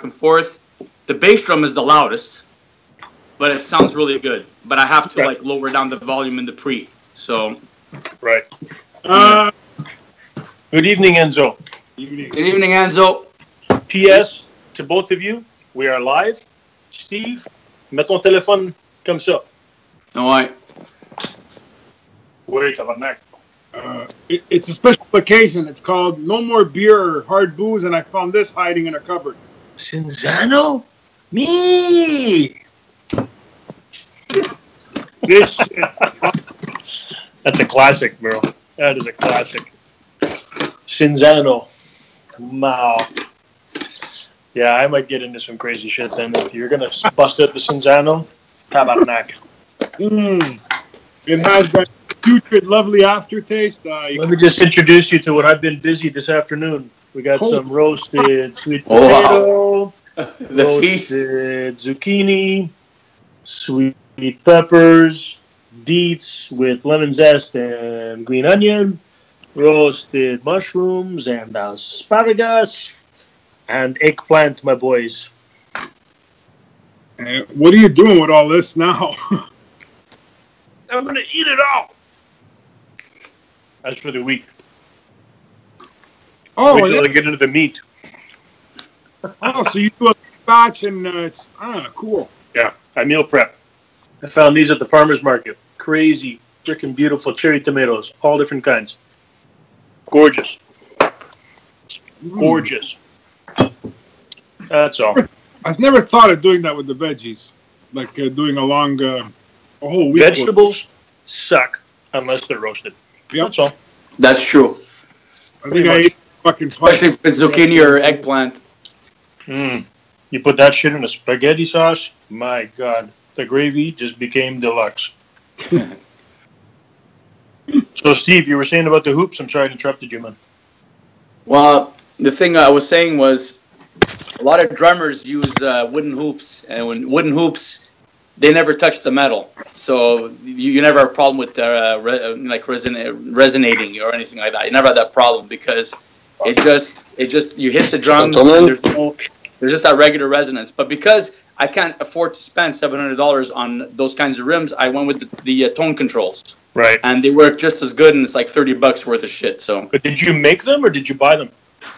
and forth. The bass drum is the loudest, but it sounds really good. But I have to like lower down the volume in the pre. So. Right. Good evening, Enzo. Good evening, Enzo. P.S. to both of you, we are live. Steve, mets ton téléphone comme ça. Ouais. Oui, tabarnak. It's a special occasion. It's called No More Beer or Hard Booze, and I found this hiding in a cupboard. Cinzano? Me! This shit. That's a classic, bro. That is a classic. Cinzano. Wow. Yeah, I might get into some crazy shit then. If you're going to bust out the Cinzano, tabarnak. It has that putrid, lovely aftertaste. Let me just introduce you to what I've been busy this afternoon. We got some roasted sweet potato, roasted zucchini, sweet peppers, beets with lemon zest and green onion, roasted mushrooms and asparagus, and eggplant, my boys. What are you doing with all this now? I'm going to eat it all. As for the week. Oh, wait till I get into the meat. Oh, so you do a batch and it's cool. Yeah, I meal prep. I found these at the farmer's market. Crazy, freaking beautiful cherry tomatoes, all different kinds. Gorgeous. Gorgeous. That's all. I've never thought of doing that with the veggies, like doing a whole week. Vegetables suck unless they're roasted. Yep. That's all. That's true. I think I ate fucking especially with zucchini or eggplant. You put that shit in a spaghetti sauce, my God, the gravy just became deluxe. So, Steve, you were saying about the hoops. I'm sorry I interrupted you, man. Well, the thing I was saying was a lot of drummers use wooden hoops, and when wooden hoops, they never touch the metal, so you never have a problem with resonating or anything like that. You never have that problem because it's just you hit the drums and there's just that regular resonance. But because I can't afford to spend $700 on those kinds of rims, I went with the tone controls. Right. And they work just as good, and it's like $30 worth of shit. So. But did you make them or did you buy them?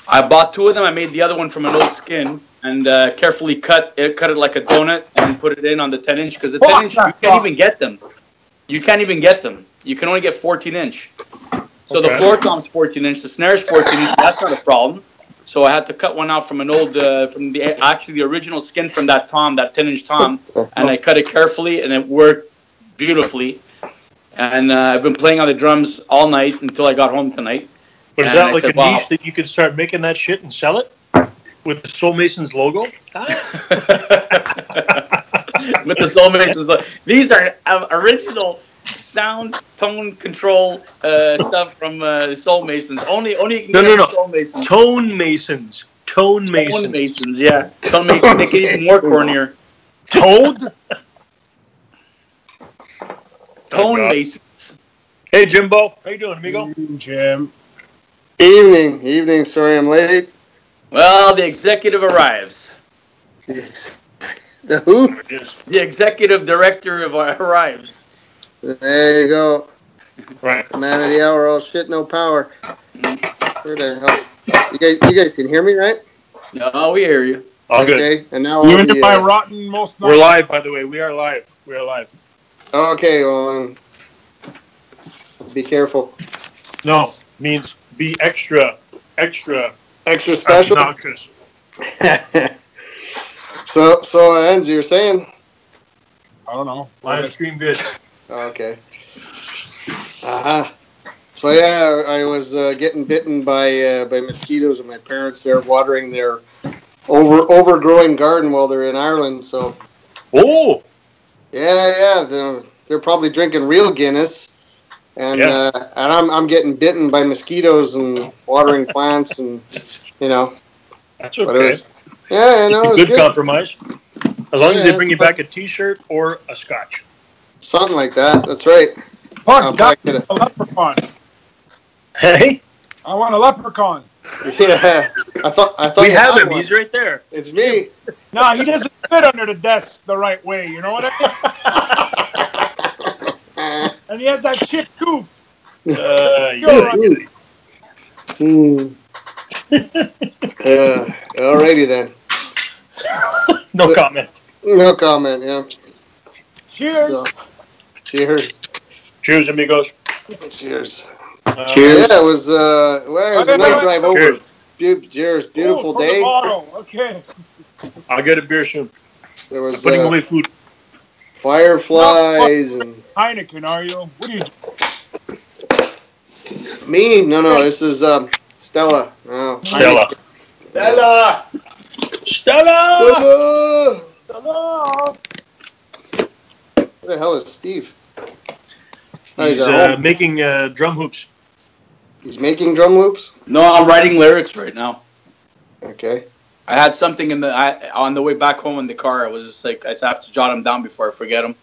I bought 2 of them. I made the other one from an old skin and carefully cut it like a donut and put it in on the 10-inch because the 10-inch you can't even get them. You can't even get them. You can only get 14-inch. So the floor tom's 14-inch, the snare's 14-inch. That's not a problem. So I had to cut one out from an old, from the original skin from that tom, that 10-inch tom, and I cut it carefully and it worked beautifully. And I've been playing on the drums all night until I got home tonight. But is that like a niche that you could start making that shit and sell it with the Soulmasons logo? With the Soulmasons logo. These are original sound tone control stuff from Soulmasons. Only you can get Soulmasons. Tone Masons. Tone Masons. Tone Masons, yeah. Tone Masons make it even more cornier. Toad? Tone Masons. Hey, Jimbo. How you doing, amigo? Jim. Evening. Sorry I'm late. Well, the executive arrives. The who? The executive director arrives. There you go. Right. Man of the hour, all shit, no power. Where the hell? You guys can hear me, right? No, we hear you. All good. Okay, and now you're into my rotten most. We're live, by the way. We are live. Okay, well, be careful. No, means be extra special. Obnoxious. So, Enzo, you're saying? I don't know. Live stream good. Okay. So yeah, I was getting bitten by mosquitoes, and my parents they're watering their overgrowing garden while they're in Ireland. So. Oh. Yeah, they're probably drinking real Guinness, and I'm getting bitten by mosquitoes and watering plants, and That's okay. It was good compromise. As long as they bring you back a T-shirt or a scotch. Something like that. That's right. Fuck, a leprechaun. Hey? I want a leprechaun. Yeah, I thought we you have had him. one. He's right there. It's me. No, he doesn't fit under the desk the right way. You know what I mean? And he has that shit goof. Alrighty then. No comment. No comment. Yeah. Cheers. So, cheers. Cheers, amigos. Cheers. Cheers. Yeah, it was a nice drive over. Cheers. Beautiful from day. The bottle. Okay. I'll get a beer soon. There was putting away food. Fireflies and Heineken. Are you? What are you? Me? No. This is Stella. Oh, Stella. Where the hell is Steve? He's making drum hoops. He's making drum loops? No, I'm writing lyrics right now. Okay. I had something on the way back home in the car. I was just like, I have to jot them down before I forget them.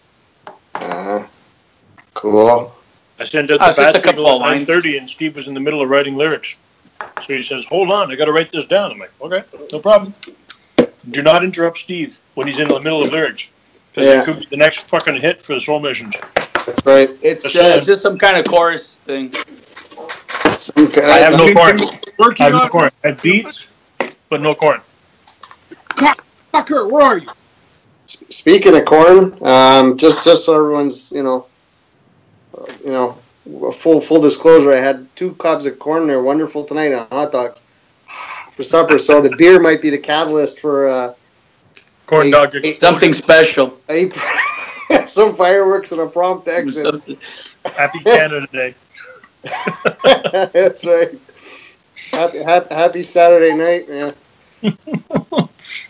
Cool. I sent out the batch at 9:30, and Steve was in the middle of writing lyrics. So he says, "Hold on, I got to write this down." I'm like, "Okay, no problem." Do not interrupt Steve when he's in the middle of lyrics, because it could be the next fucking hit for the Soulmasons. That's right. It's just some kind of chorus thing. I have no corn. I have beats, but no corn. Fucker, where are you? Speaking of corn, just so everyone's full disclosure, I had 2 cobs of corn. They're wonderful tonight on hot dogs for supper. So the beer might be the catalyst for corn dog. Something special. Some fireworks and a prompt exit. Happy Canada Day. That's right. Happy Saturday night. Yeah.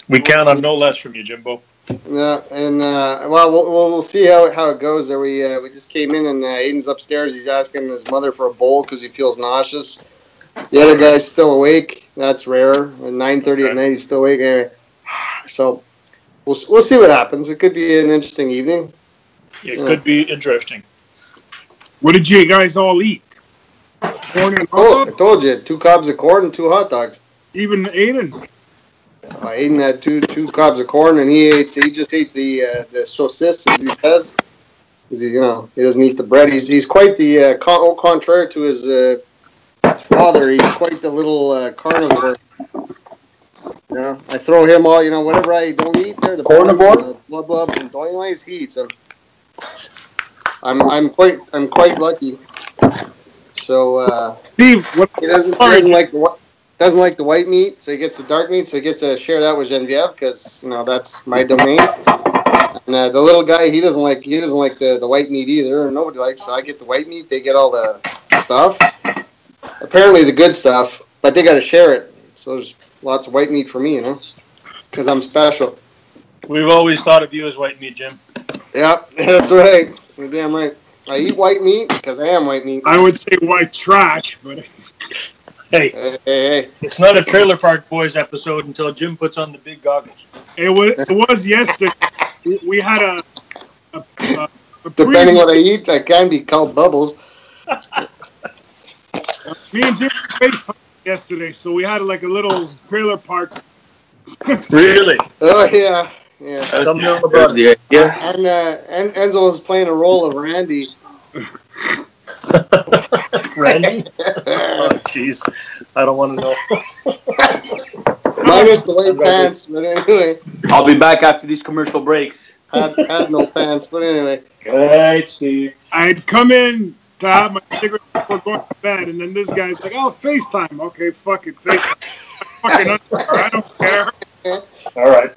We count on no less from you, Jimbo. Yeah, and we'll see how it goes. There we just came in and Aiden's upstairs. He's asking his mother for a bowl because he feels nauseous. The other guy's still awake. That's rare. At 9:30 at night, he's still awake. Anyway, so we'll see what happens. It could be an interesting evening. It could be interesting. What did you guys all eat? Corn and hot dogs? I told you, 2 cobs of corn and 2 hot dogs. Even Aiden. Aiden had two cobs of corn, and he just ate the saucisse, as he says. Because he doesn't eat the bread. He's quite the au contraire to his father. He's quite the little carnivore. I throw him all, whatever I don't eat there, the carnivore, blah blah, and the only ways he eats them. I'm quite lucky. So Steve, he doesn't like the white meat, so he gets the dark meat, so he gets to share that with Genevieve because that's my domain. And the little guy, he doesn't like the white meat either, and nobody likes. So I get the white meat. They get all the stuff. Apparently the good stuff, but they got to share it. So there's lots of white meat for me, because I'm special. We've always thought of you as white meat, Jim. Yeah, that's right. You're damn right. I eat white meat because I am white meat. I would say white trash, but hey, it's not a Trailer Park Boys episode until Jim puts on the big goggles. It was yesterday. We had a depending what I eat, I can be called Bubbles. Me and Jim FaceTimed yesterday, so we had like a little trailer park. Really? Oh yeah. Yeah. Tell me all about it. Yeah. And Enzo was playing a role of Randy. Randy? Oh, jeez. I don't want to know. Minus the white pants, but anyway. I'll be back after these commercial breaks. Had no pants, but anyway. Right, Steve. I'd come in to have my cigarette before going to bed, and then this guy's like, "Oh, FaceTime." Okay, fuck it, FaceTime. Fucking underwear. I don't care. All right.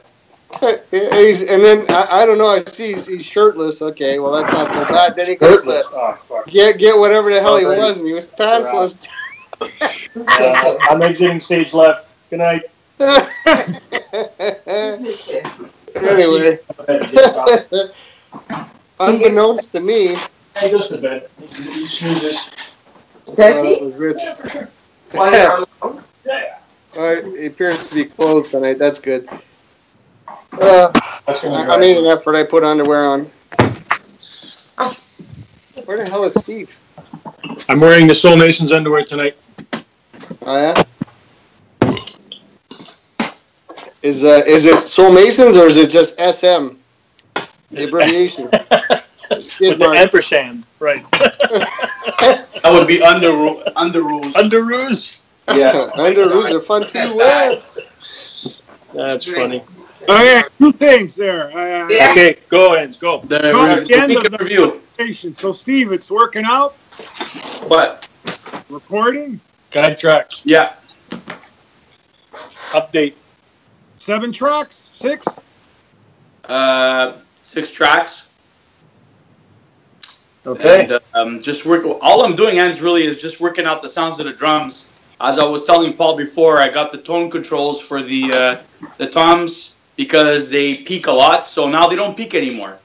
And then I don't know. I see he's shirtless. Okay, well that's not so bad. Then he goes to get whatever the hell he was, and he was pantsless. I'm exiting stage left. Good night. Anyway, unbeknownst to me, he goes to bed. He snoozes. That was Rich. Yeah, for sure. Yeah. He appears to be clothed tonight. That's good. I made an effort. I put underwear on. Where the hell is Steve? I'm wearing the Soulmasons underwear tonight. Oh, yeah? Is it Soulmasons or is it just SM? The abbreviation. With the ampersand, right? That would be Underoos. Underoos? Yeah, Underoos are fun too. Yes. That's funny. Okay, 2 things there. Okay, go, Enz, go. The end of the review. So, Steve, it's working out? What? Recording? Guide tracks. Yeah. Update. 7 tracks? 6? 6 tracks. Okay. And just work. All I'm doing, Hans, really is just working out the sounds of the drums. As I was telling Paul before, I got the tone controls for the toms because they peak a lot. So now they don't peak anymore.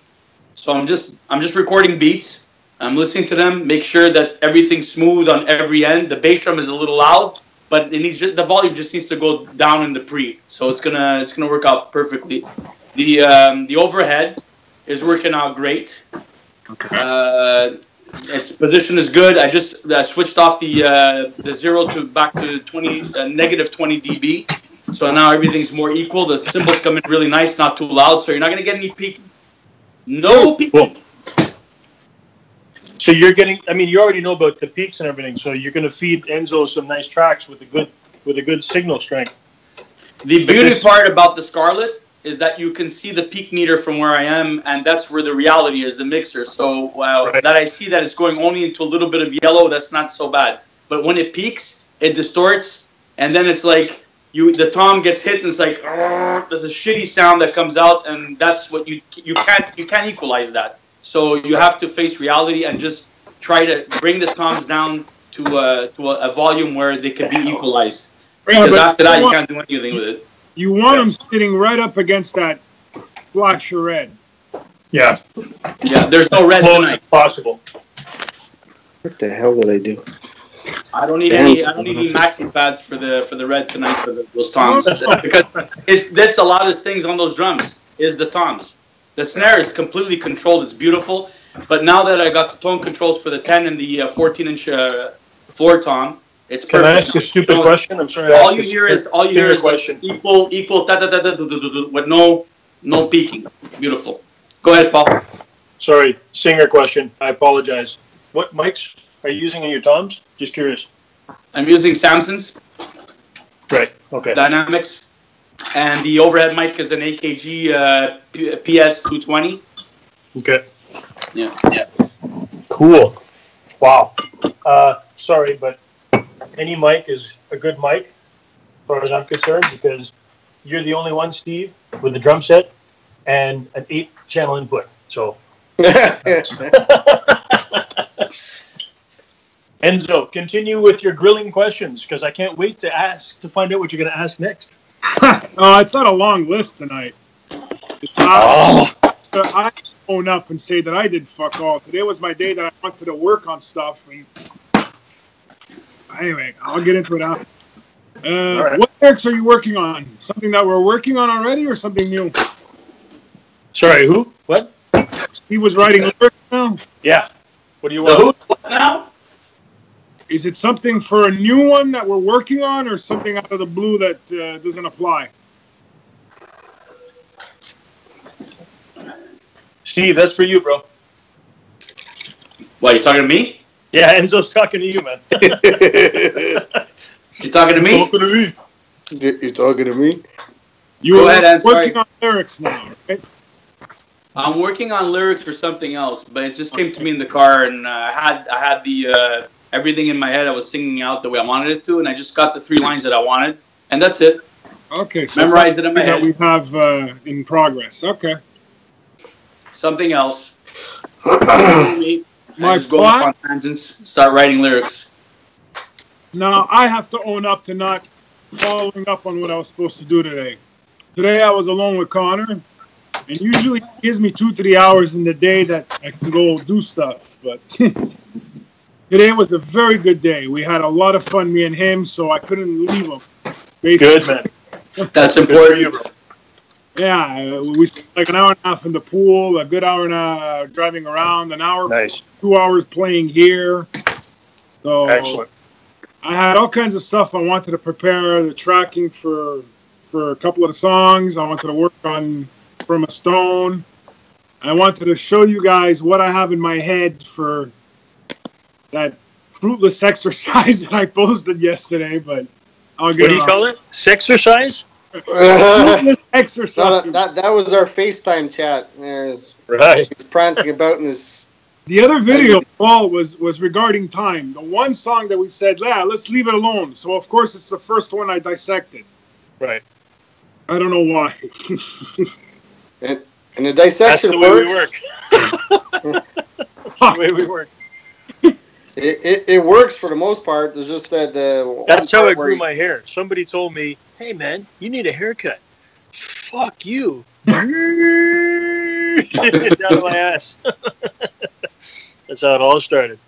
So I'm just recording beats. I'm listening to them, make sure that everything's smooth on every end. The bass drum is a little loud, but the volume just needs to go down in the pre. So it's gonna work out perfectly. The overhead is working out great. Okay. Its position is good. I just switched off the 0 to back to 20 negative 20 dB. So now everything's more equal. The cymbals come in really nice, not too loud. So you're not gonna get any peak. No peak. Cool. So you're getting. I mean, you already know about the peaks and everything. So you're gonna feed Enzo some nice tracks with a good signal strength. The beauty part about the Scarlett is that you can see the peak meter from where I am, and that's where the reality is, the mixer. So that I see that it's going only into a little bit of yellow, that's not so bad. But when it peaks, it distorts, and then it's like the tom gets hit, and it's like there's a shitty sound that comes out, and that's what you can't equalize that. So you have to face reality and just try to bring the toms down to a volume where they can be equalized. Because after that, you can't do anything with it. You want them sitting right up against that flash of red. Yeah. Yeah, there's no red Close tonight. as possible. What the hell did I do? I don't need any maxi pads for the red tonight for those toms because this a lot of things on those drums is the toms. The snare is completely controlled. It's beautiful. But now that I got the tone controls for the 10 and the 14-inch floor tom, it's perfect. Can I ask a stupid question? I'm sorry. All you hear is question. equal with no peaking. Beautiful. Go ahead, Paul. Sorry, singer question. I apologize. What mics are you using in your toms? Just curious. I'm using Samson's. Right. Okay. Dynamics, and the overhead mic is an AKG PS 220. Okay. Yeah. Cool. Wow. Sorry, but any mic is a good mic, as far as I'm concerned, because you're the only one, Steve, with the drum set and an 8-channel input. So. Enzo, continue with your grilling questions, because I can't wait to find out what you're going to ask next. It's not a long list tonight. I own up and say that I did fuck all. Today was my day that I wanted to work on stuff. And anyway, I'll get into it after. Right. What lyrics are you working on? Something that we're working on already or something new? Sorry, who? What? He was writing lyrics now? Yeah. What do you want? Who? What now? Is it something for a new one that we're working on or something out of the blue that doesn't apply? Steve, that's for you, bro. What, you talking to me? Yeah, Enzo's talking to you, man. You talking to me? You talking to me? Go ahead, I'm working on lyrics now, right? I'm working on lyrics for something else, but it just came to me in the car, and I had the everything in my head. I was singing out the way I wanted it to, and I just got the 3 lines that I wanted, and that's it. Okay, so memorize it in my head. That we have in progress. Okay. Something else. I just go off on tangents, start writing lyrics. Now, I have to own up to not following up on what I was supposed to do today. Today I was alone with Connor, and usually he gives me 2-3 hours in the day that I can go do stuff, but today was a very good day. We had a lot of fun, me and him, so I couldn't leave him. Basically. Good, man. That's important. Yeah, we spent like an hour and a half in the pool, a good hour and a half driving around, an hour, nice. 2 hours playing here. So excellent. I had all kinds of stuff I wanted to prepare, the tracking for for a couple of the songs. I wanted to work on From a Stone. I wanted to show you guys what I have in my head for that fruitless exercise that I posted yesterday, but I'll get What do you call it? Sexercise? Fruitless exercise. No, that was our FaceTime chat. There's Right. he's prancing about in his. The other video, Paul, was regarding time. The one song that we said, yeah, let's leave it alone. So, of course, it's the first one I dissected. Right. I don't know why. And the dissection works. That's the way we work. It works for the most part. There's just that That's how I grew my hair. Somebody told me, "Hey man, you need a haircut." Fuck you. Down my ass. That's how it all started.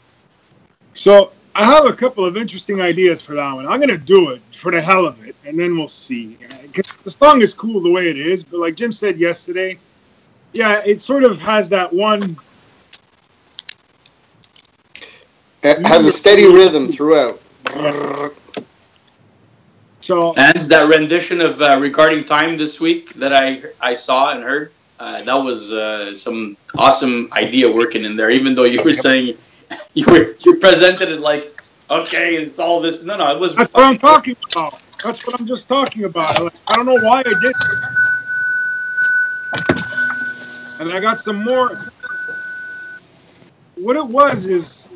So I have a couple of interesting ideas for that one. I'm going to do it for the hell of it, and then we'll see. The song is cool the way it is, but like Jim said yesterday, yeah, it sort of has that one... It has a steady rhythm throughout. Yeah. So, and that rendition of Regarding Time this week that I saw and heard, that was some awesome idea working in there. Even though you were saying you presented it like, okay, it's all this. No, it was. That's what I'm talking about. That's what I'm just talking about. Like, I don't know why I did it. And I got some more. What it was is.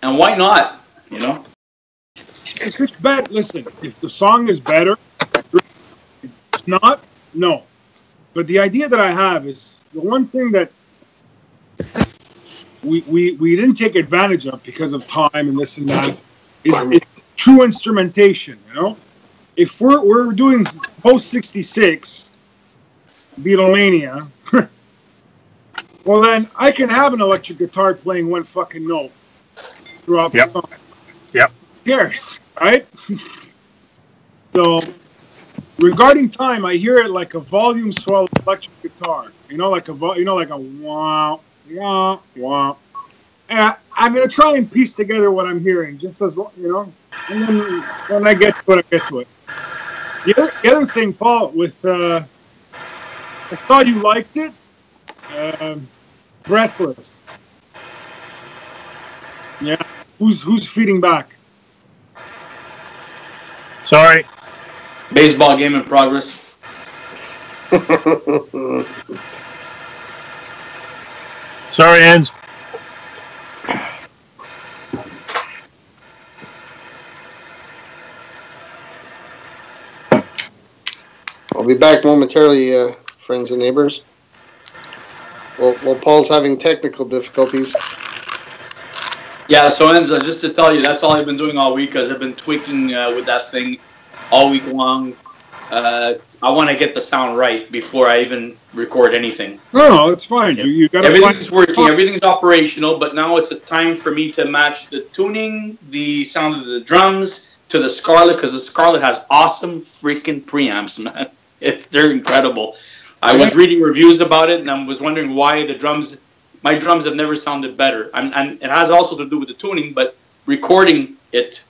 And why not? You know. If it's bad, listen. If the song is better, it's not. No. But the idea that I have is the one thing that we didn't take advantage of because of time and this and that is true instrumentation. You know, if we're doing post 66 Beatlemania, well then I can have an electric guitar playing one fucking note throughout the song. Yep. Who cares, right? So. Regarding time, I hear it like a volume swell electric guitar. You know, like a wah wah wah. And I'm gonna try and piece together what I'm hearing, just as you know. And then when I get to it, I get to it. The other thing, Paul, with I thought you liked it. Breathless. Yeah. Who's feeding back? Sorry. Baseball game in progress. Sorry, Enz. I'll be back momentarily, friends and neighbors. Well, Paul's having technical difficulties. Yeah, so Enza, just to tell you, that's all I've been doing all week, because I've been tweaking with that thing all week long. I want to get the sound right before I even record anything. No, it's fine. You got everything's working, everything's operational, but now it's a time for me to match the tuning, the sound of the drums to the Scarlett, because the Scarlett has awesome freaking preamps, man. They're incredible. I was reading reviews about it, and I was wondering why my drums have never sounded better. And it has also to do with the tuning, but recording it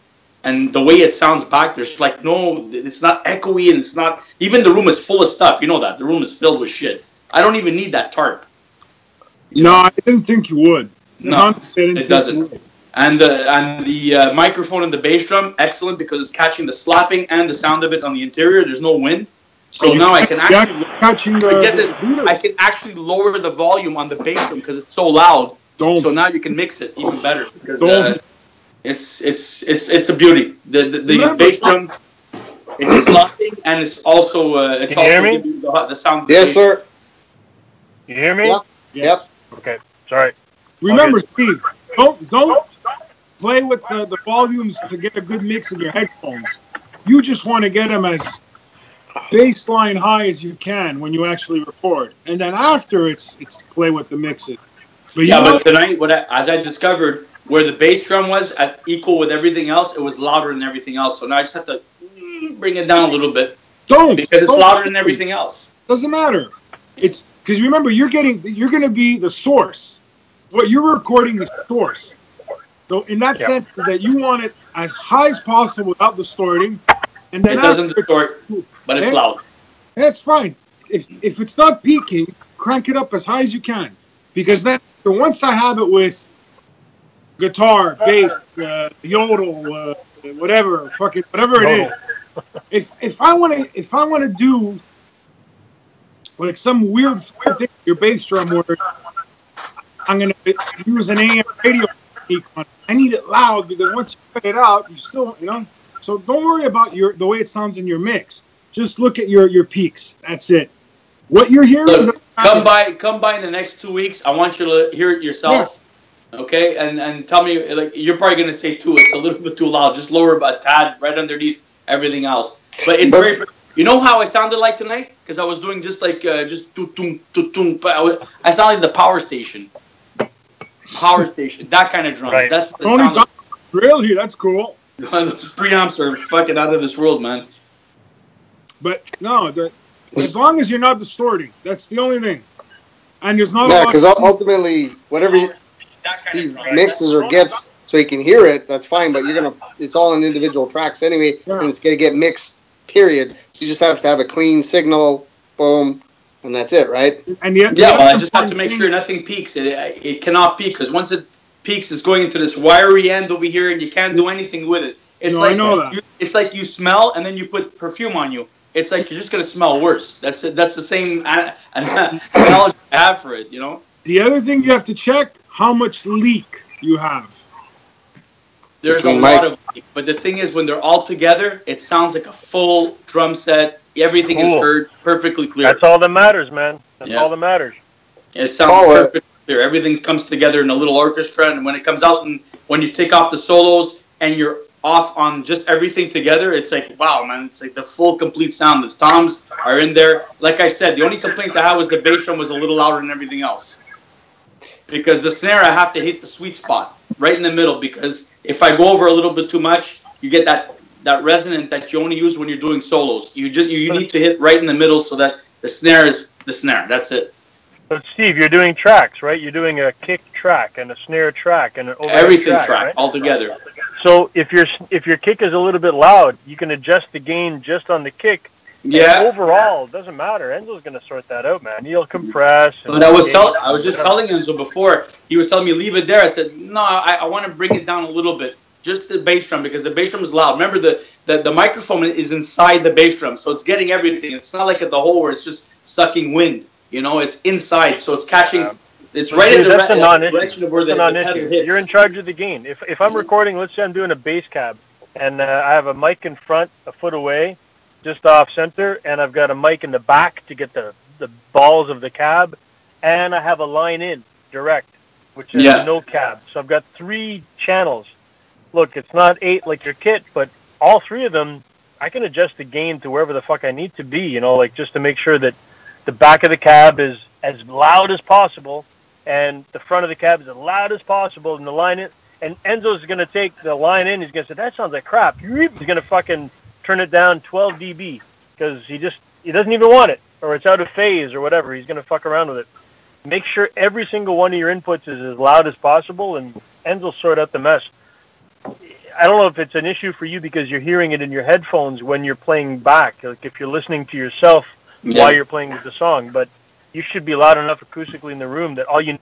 and the way it sounds back, there's like it's not echoey, and it's not, even the room is full of stuff. You know that. The room is filled with shit. I don't even need that tarp. No, I didn't think you would. No, it doesn't. And the microphone and the bass drum, excellent, because it's catching the slapping and the sound of it on the interior. There's no wind. So now I can actually I can actually lower the volume on the bass drum because it's so loud. So now you can mix it even better because it's a beauty. The bass drum, it's slapping, and it's also giving you the sound. Yes, sir. You hear me? Yeah. Yes. Yep. Okay. Sorry. Remember, Steve, don't play with the volumes to get a good mix in your headphones. You just want to get them as baseline high as you can when you actually record, and then after it's play with the mixes. But but tonight, as I discovered, where the bass drum was at equal with everything else, it was louder than everything else. So now I just have to bring it down a little bit. Because it's louder than everything else. Doesn't matter. It's because remember you're going to be the source. What you're recording is the source. So in that sense, that you want it as high as possible without distorting. And then it doesn't distort, but it's loud. That's fine. If it's not peaking, crank it up as high as you can. Because then once I have it with guitar, bass, yodel, whatever it is. If I want to do like some weird thing with your bass drum where I'm gonna use an AM radio technique on it. I need it loud because once you cut it out, you still So don't worry about the way it sounds in your mix. Just look at your peaks. That's it. What you're hearing. Look, come by in the next 2 weeks. I want you to hear it yourself. Yeah. Okay, and tell me, like, you're probably gonna say too. It's a little bit too loud. Just lower a tad right underneath everything else. But it's very. You know how I sounded like tonight? Because I was doing just like just tutum tutum. But I sounded like the power station. That kind of drums. Right. That's what it sounds like. Really? That's cool. Those preamps are fucking out of this world, man. But no, as long as you're not distorting, that's the only thing. And there's not. Yeah, because ultimately, whatever Steve mixes or gets, so he can hear it, that's fine. But it's all in individual tracks anyway, and it's gonna get mixed. Period. You just have to have a clean signal, boom, and that's it, right? And well, I just have to make sure nothing peaks. It cannot peak because once it peaks, it's going into this wiry end over here, and you can't do anything with it. It's like I know that. It's like you smell, and then you put perfume on you. It's like you're just gonna smell worse. That's it. That's the same analogy I have for it. The other thing you have to check how much leak you have. There's a lot of leak, but the thing is, when they're all together, it sounds like a full drum set. Everything is heard perfectly clear. That's all that matters, man. That's all that matters. It sounds perfectly clear. Everything comes together in a little orchestra, and when it comes out and when you take off the solos and you're off on just everything together, it's like, wow, man, it's like the full complete sound. The toms are in there. Like I said, the only complaint I had was the bass drum was a little louder than everything else. Because the snare, I have to hit the sweet spot right in the middle, because if I go over a little bit too much, you get that resonant that you only use when you're doing solos. You need to hit right in the middle so that the snare is the snare. That's it. But Steve, you're doing tracks, right? You're doing a kick track and a snare track and an overhead everything track right? all together. So if your kick is a little bit loud, you can adjust the gain just on the kick. Yeah. And overall, it doesn't matter. Enzo's going to sort that out, man. He'll compress. But I was just telling Enzo before. He was telling me leave it there. I said no. I want to bring it down a little bit, just the bass drum, because the bass drum is loud. Remember the microphone is inside the bass drum, so it's getting everything. It's not like at the hole where it's just sucking wind. It's inside, so it's catching. It's right in the direction of where the pedal hits. You're in charge of the gain. If I'm recording, let's say I'm doing a bass cab, and I have a mic in front, a foot away, just off center, and I've got a mic in the back to get the balls of the cab, and I have a line in direct, which is no cab. So I've got 3 channels. Look, it's not 8 like your kit, but all 3 of them, I can adjust the gain to wherever the fuck I need to be, just to make sure that the back of the cab is as loud as possible, and the front of the cab is as loud as possible, and the line in, and Enzo's going to take the line in, he's going to say, that sounds like crap. He's going to fucking turn it down 12 dB, because he doesn't even want it, or it's out of phase or whatever. He's going to fuck around with it. Make sure every single one of your inputs is as loud as possible, and Enzo'll sort out the mess. I don't know if it's an issue for you because you're hearing it in your headphones when you're playing back, like if you're listening to yourself while you're playing with the song, but you should be loud enough acoustically in the room that all you...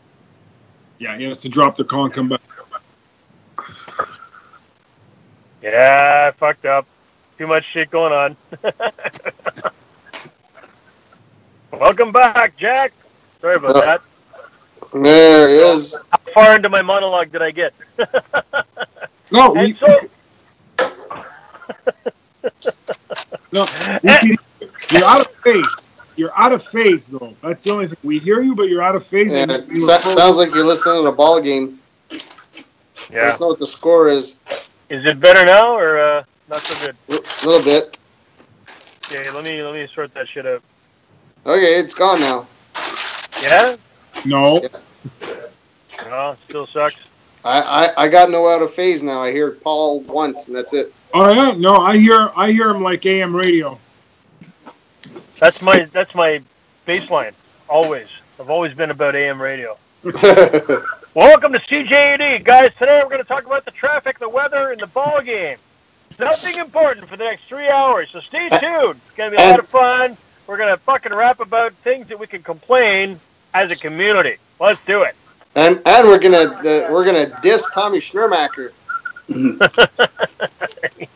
Yeah, he has to drop the call and come back. Yeah, I fucked up. Too much shit going on. Welcome back, Jack. Sorry about that. There he is. How far into my monologue did I get? No, you're out of phase. You're out of phase, though. That's the only thing. We hear you, but you're out of phase. Yeah, sounds like you're listening to a ball game. Yeah. Let's know what the score is. Is it better now, or not so good? A little bit. Okay, let me sort that shit out. Okay, it's gone now. Yeah? No. Yeah. No, still sucks. I got no out of phase now. I hear Paul once, and that's it. Oh yeah, no, I hear him like AM radio. That's my baseline. Always. I've always been about AM radio. Welcome to CJUD, guys. Today we're going to talk about the traffic, the weather, and the ball game. Nothing important for the next 3 hours, so stay tuned. It's going to be a lot of fun. We're gonna fucking rap about things that we can complain as a community. Let's do it. And we're gonna diss Tommy Schnurmacher.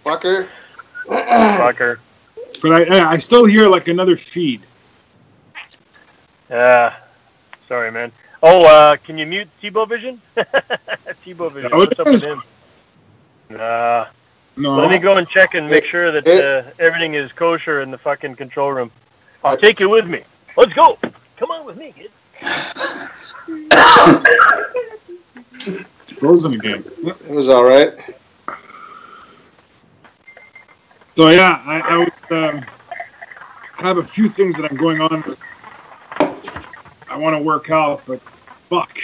Fucker. Fucker. But I still hear like another feed. Sorry, man. Oh, can you mute T-Bow Vision? T-Bow Vision. What's up with him? No. Let me go and check and make sure that everything is kosher in the fucking control room. I'll take you with me. Let's go. Come on with me, kid. Frozen again. It was all right. So yeah, I would have a few things that I'm going on. I want to work out, but fuck.